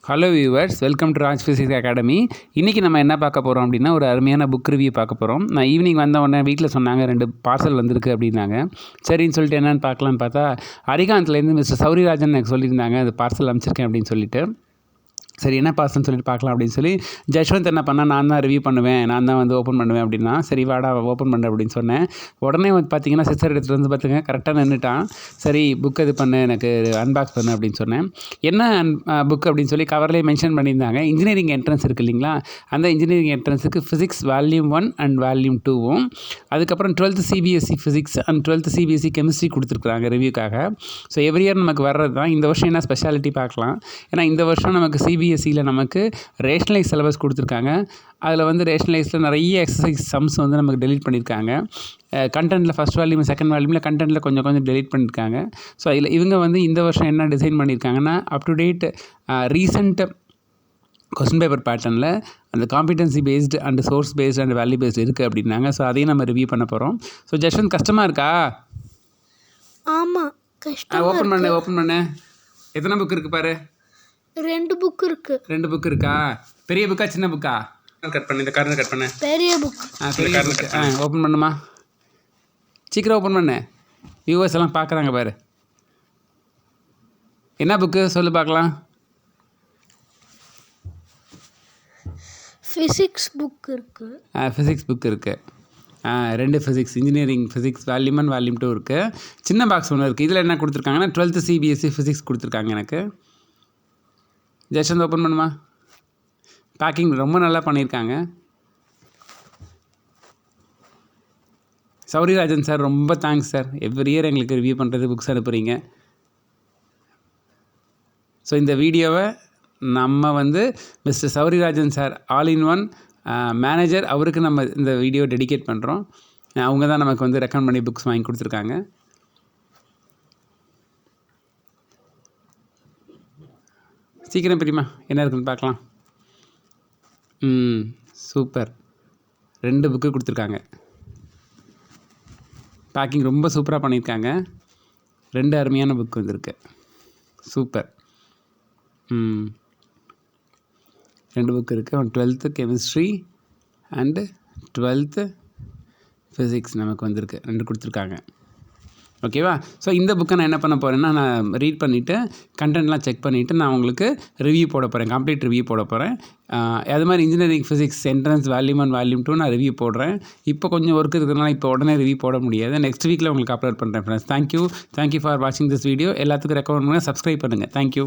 Hello viewers, welcome to Raj physics academy. இன்றைக்கி நம்ம என்ன பார்க்க போகிறோம் அப்படின்னா, ஒரு அருமையான புக் ரிவ்யூ பார்க்க போகிறோம். நான் ஈவினிங் வந்த உடனே வீட்டில் சொன்னாங்க 2 பார்சல் வந்திருக்கு அப்படின்னாங்க. சரின்னு சொல்லிட்டு என்னென்னு பார்க்கலான்னு பார்த்தா, அரிகாந்த்லேருந்து மிஸ்டர் சௌரிராஜன் எனக்கு சொல்லியிருந்தாங்க அது பார்சல் அனுப்பிச்சிருக்கேன் அப்படின்னு சொல்லிட்டு. சரி என்ன பார்சல்னு சொல்லிட்டு பார்க்கலாம் அப்படின்னு சொல்லி ஜஷ்வந்த் என்ன பண்ணால் நான் தான் ரிவ்யூ பண்ணுவேன், நான் தான் வந்து ஓப்பன் பண்ணுவேன் அப்படின்னா, சரி வாடா ஓப்பன் பண்ண அப்படின்னு சொன்னேன். உடனே வந்து பார்த்தீங்கன்னா சிஸ்டர் எடுத்துகிட்டு வந்து பார்த்துங்க கரெக்டாக நின்றுட்டான். சரி புக் இது பண்ணு, எனக்கு அன்பாக்ஸ் பண்ணு அப்படின்னு சொன்னேன். என்ன புக் அப்படின்னு சொல்லி கவர்லேயே மென்ஷன் பண்ணியிருந்தாங்க. இன்ஜினியரிங் என்ட்ரன்ஸ் இருக்குது இல்லைங்களா, அந்த இன்ஜினியரிங் என்ட்ரன்ஸுக்கு ஃபிசிக்ஸ் வால்யூம் 1 அண்ட் வால்யூம் 2வும், அதுக்கப்புறம் 12th CBSE physics and 12th CBSE chemistry கொடுத்துருக்குறாங்க ரிவ்யூக்காக. ஸோ எவ்ரி இயர் நமக்கு வர்றது தான். இந்த வருஷம் என்ன ஸ்பெஷாலிட்டி பார்க்கலாம். ஏன்னா இந்த வருஷம் நமக்கு சிபிஎஸ்சியில் நமக்கு ரேஷனலைஸ் சிலபஸ் கொடுத்துருக்காங்க. அதில் வந்து ரேஷனலைஸில் நிறைய எக்ஸசைஸ் சம்ஸ் வந்து நமக்கு டெலீட் பண்ணியிருக்காங்க. கண்டென்ட்டில் ஃபஸ்ட் வால்யூம் செகண்ட் வால்யூமில் கண்டென்ட்டில் கொஞ்சம் டெலீட் பண்ணியிருக்காங்க. ஸோ அதில் இவங்க வந்து இந்த வருஷம் என்ன டிசைன் பண்ணியிருக்காங்கன்னா, up to date recent question paper பேட்டர்னில் அந்த competency based and source based and value based இருக்குது அப்படின்னாங்க. ஸோ அதையும் நம்ம ரிவ்யூ பண்ண போகிறோம். ஸோ ஜஷ்வந்த் கஷ்டமாக இருக்கா? ஆமாம் கஷ்டம். ஓப்பன் பண்ணு. எத்தனை புக் இருக்குது பாரு. 2 புக் இருக்குது. 2 புக் இருக்கா? பெரிய புக்கா சின்ன புக்கா? கட் பண்ணு, இந்த கார்னர் கட் பண்ணு. பெரிய புக். பெரிய புக். ஓப்பன் பண்ணுமா, சீக்கிரம் ஓப்பன் பண்ணு. வியூவர்ஸ் எல்லாம் பார்க்குறாங்க பாரு. என்ன புக்கு சொல்லு பார்க்கலாம். ஃபிசிக்ஸ் புக் இருக்குது. ஃபிசிக்ஸ் புக் இருக்குது. 2 physics, engineering physics volume 1 volume 2 இருக்குது. சின்ன பாக்ஸ் ஒன்று இருக்குது. இதில் என்ன கொடுத்துருக்காங்கன்னா 12th சிபிஎஸ்சி ஃபிசிக்ஸ் கொடுத்துருக்காங்க எனக்கு. ஜெயசந்த் ஓப்பன் பண்ணுமா. பேக்கிங் ரொம்ப நல்லா பண்ணியிருக்காங்க. சௌரிராஜன் சார் ரொம்ப தேங்க்ஸ் சார். எவ்ரி இயர் எங்களுக்கு ரிவ்யூ பண்ணுறது புக்ஸ் அனுப்புகிறீங்க. ஸோ இந்த வீடியோவை நம்ம வந்து mister Sourirajan sir all in one manager, அவருக்கு நம்ம இந்த வீடியோ டெடிகேட் பண்ணுறோம். அவங்க தான் நமக்கு வந்து ரெக்கமெண்ட் பண்ணி புக்ஸ் வாங்கி கொடுத்துருக்காங்க. சீக்கிரம் பிரியுமா, என்ன இருக்குன்னு பார்க்கலாம். சூப்பர். 2 புக்கு கொடுத்துருக்காங்க. பேக்கிங் ரொம்ப சூப்பராக பண்ணியிருக்காங்க. 2 அருமையான புக் வந்துருக்கு. சூப்பர். 2 புக் இருக்குது. 12th chemistry and 12th physics நமக்கு வந்திருக்கு. 2 கொடுத்துருக்காங்க. ஓகேவா? ஸோ இந்த புக்கை நான் என்ன பண்ண போகிறேன்னா, நான் ரீட் பண்ணிவிட்டு கண்டென்ட்லாம் செக் பண்ணிவிட்டு நான் உங்களுக்கு ரிவ்யூ போட போகிறேன், கம்ப்ளீட் ரிவ்யூ போட போகிறேன். அது மாதிரி engineering physics entrance volume 1 volume 2 நான் ரிவ்யூ போடுறேன். இப்போ கொஞ்சம் ஒர்க் இருக்கிறதுனால இப்போ உடனே ரிவ்யூ போட முடியாது. நெக்ஸ்ட் வீக்கில் உங்களுக்கு அப்லோட் பண்ணுறேன் ஃப்ரெண்ட்ஸ். தேங்க்யூ ஃபார் வாட்சிங் திஸ் வீடியோ. எல்லாத்துக்கும் ரெக்கமெண்ட் பண்ணுங்கள், சப்ஸ்கிரைப் பண்ணுங்கள். தேங்க்யூ.